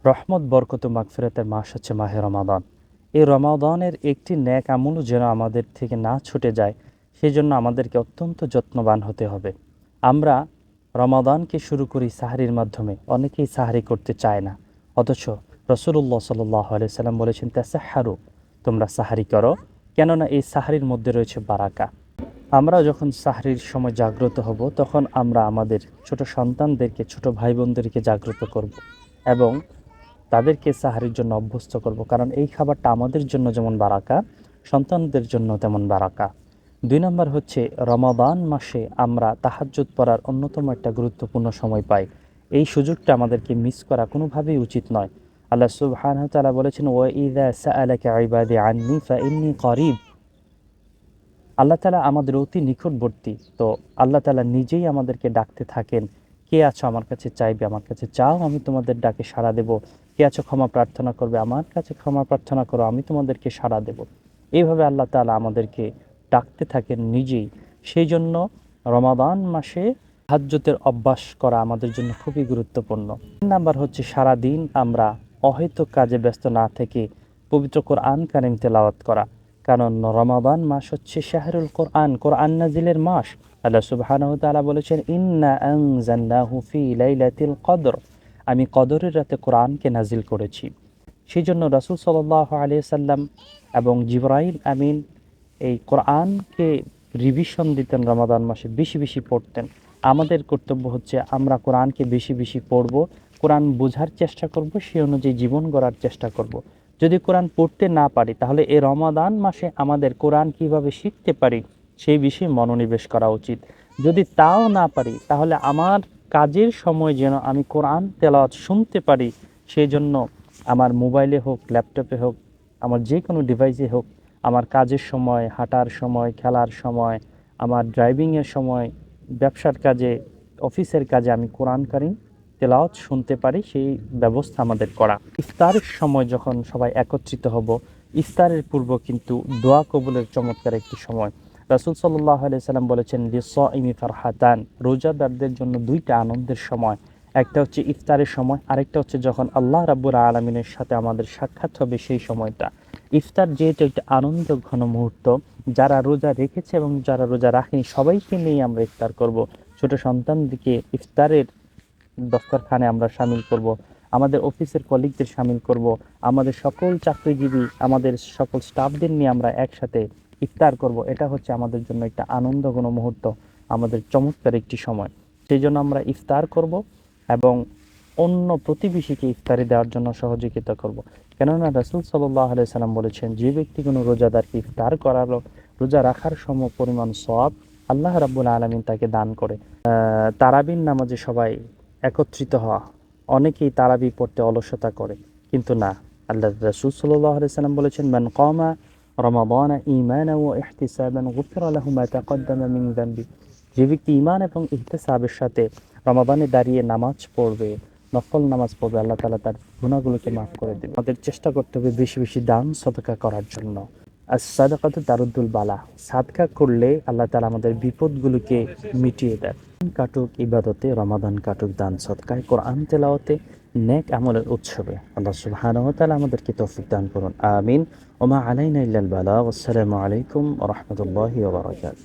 রহমত, বরকত ও মাগফিরাতের মাস হচ্ছে মাহে রমাদান। এই রমাদানের একটি নেক আমলও যেন আমাদের থেকে না ছুটে যায়, সেই জন্য আমাদেরকে অত্যন্ত যত্নবান হতে হবে। আমরা রমাদানকে শুরু করি সাহারির মাধ্যমে। অনেকেই সাহারি করতে চায় না, অথচ রসুল্লাহ সাল্লাল্লাহু আলাইহি সাল্লাম বলেছেন, তাসাহহারু, তোমরা সাহারি করো, কেননা এই সাহারির মধ্যে রয়েছে বারাকা। আমরা যখন সাহরির সময় জাগ্রত হব, তখন আমরা আমাদের ছোট সন্তানদেরকে, ছোট ভাই বোনদেরকে জাগ্রত করব এবং তাদেরকে সাহারির জন্য অভ্যস্ত করব, কারণ এই খাবারটা আমাদের জন্য যেমন বারাকা, সন্তানদের জন্য তেমন বারাকা। 2 নম্বর হচ্ছে, রমাদান মাসে আমরা তাহাজ্জুদ পড়ার অন্যতম একটা গুরুত্বপূর্ণ সময় পাই। এই সুযোগটা আমাদেরকে মিস করা কোনোভাবেই উচিত নয়। আল্লাহ সুবহানাহু ওয়া তাআলা বলেছেন, ওয়া ইযা সাআলাকা ইবাদি আন্নী ফাইন্নী করিব। আল্লাহ তাআলা আমাদের অতি নিকটবর্তী। তো আল্লাহ তাআলা নিজেই আমাদেরকে ডাকতে থাকেন, কে আছো আমার কাছে চাইবে, আমার কাছে চাও, আমি তোমাদের ডাকে সাড়া দেব। কে আছো ক্ষমা প্রার্থনা করবে, আমার কাছে ক্ষমা প্রার্থনা করো, আমি তোমাদেরকে সাড়া দেব। এইভাবে আল্লাহ তাআলা আমাদেরকে ডাকতে থাকেন নিজেই। সেই জন্য রমাদান মাসে তাহাজ্জুদের অভ্যাস করা আমাদের জন্য খুবই গুরুত্বপূর্ণ। 3 নাম্বার হচ্ছে, সারাদিন আমরা অহেতুক কাজে ব্যস্ত না থেকে পবিত্র কোরআন কারীম তেলাওয়াত করা। কারণ রমাদান মাস হচ্ছে শাহরুল কোরআন, কোরআন নাজিলের মাস। আল্লাহ সুবহানাহু ওয়া তাআলা বলেছেন, ইন্না আনজালনাহু ফি লাইলাতিল কদর, আমি কদরের রাতে কোরআনকে নাজিল করেছি। সেই জন্য রাসূল সাল্লাল্লাহু আলাইহি সাল্লাম এবং জিবরাইল আমিন এই কোরআনকে রিভিশন দিতেন, রমাদান মাসে বেশি বেশি পড়তেন। আমাদের কর্তব্য হচ্ছে আমরা কোরআনকে বেশি বেশি পড়ব, কোরআন বোঝার চেষ্টা করব, সেই অনুযায়ী জীবন গড়ার চেষ্টা করব। যদি কোরআন পড়তে না পারি, তাহলে এই রমাদান মাসে আমাদের কোরআন কিভাবে শিখতে পারি সেই বিষয়ে মনোনিবেশ করা উচিত। যদি তাও না পারি, তাহলে আমার কাজের সময় যেন আমি কোরআন তেলাওয়াত শুনতে পারি, সেই জন্য আমার মোবাইলে হোক, ল্যাপটপে হোক, আমার যে কোনো ডিভাইসে হোক, আমার কাজের সময়, হাঁটার সময়, খেলার সময়, আমার ড্রাইভিংয়ের সময়, ব্যবসার কাজে, অফিসের কাজে আমি কোরআন কারীম তেলাওয়াত শুনতে পারি, সেই ব্যবস্থা আমাদের করা। ইফতারের সময় যখন সবাই একত্রিত হব, ইফতারের পূর্ব কিন্তু দোয়া কবুলের চমৎকার একটি সময়। রাসূল সাল্লাল্লাহু আলাইহি সাল্লাম বলেছেন, লিস-সাইমি ফারহাতান, রোজাদারদের জন্য 2টা আনন্দের সময়। একটা হচ্ছে ইফতারের সময়, আরেকটা হচ্ছে যখন আল্লাহ রাব্বুল আলামিনের সাথে আমাদের সাক্ষাৎ হবে সেই সময়টা। ইফতার যেহেতু একটা আনন্দ ঘন মুহূর্ত, যারা রোজা রেখেছে এবং যারা রোজা রাখেনি সবাইকে নিয়ে আমরা ইফতার করব। ছোট সন্তানদেরকে ইফতারের দস্তরখানে আমরা শামিল করব, আমাদের অফিসের কলিগদের শামিল করব, আমাদের সকল চাকরিজীবী, আমাদের সকল স্টাফদের নিয়ে আমরা একসাথে ইফতার করব। এটা হচ্ছে আমাদের জন্য একটা আনন্দঘন মুহূর্ত, আমাদের চমৎকার একটি সময়। সেই জন্য আমরা ইফতার করব এবং অন্য প্রতিবেশীকে ইফতারি দেওয়ার জন্য সহযোগিতা করব। কেননা রাসূল সাল্লাল্লাহু আলাইহি সাল্লাম বলেছেন, যে ব্যক্তি কোনো রোজাদারকে ইফতার করালো, রোজা রাখার সম পরিমাণ সওয়াব আল্লাহ রাব্বুল আলামিন তাকে দান করে। তারাবির নামাজে সবাই একত্রিত হওয়া, অনেকেই তারাবি পড়তে অলসতা করে, কিন্তু না, আল্লাহ রাসূল সাল্লাল্লাহু আলাইহি সাল্লাম বলেছেন, মান কামা রমাদানা ঈমানান ওয়া ইহতিসাবান গুফিরা লাহু মা তাকদ্দামা মিন যানবি, যে ব্যক্তি ঈমান এবং ইহতিসাবের সাথে রমাদানে দাঁড়িয়ে নামাজ পড়বে, নফল নামাজ পড়বে, আল্লাহ তাআলা তার গুনাহগুলোকে মাফ করে দেবে। আমাদের চেষ্টা করতে হবে বেশি বেশি দান সদকা করার জন্য। আর সাদাকাতু তারুদ্দুল বালা, সাদকা করলে আল্লাহ তাআলা আমাদের বিপদগুলোকে মিটিয়ে দেন। কাটুক ইবাদতে, রমাদান কাটুক দান সদকায়, কোরআন তেলাওয়াতে, নেক আমলের উৎসবে। আল্লাহ সুবহানাহু ওয়া তাআলা আমাদেরকে তৌফিক দান করুন, আমিন। ওয়া মা আলাইনা ইল্লাল বালাগ। আসসালামু আলাইকুম ওয়া রাহমাতুল্লাহি ওয়া বারাকাতুহু।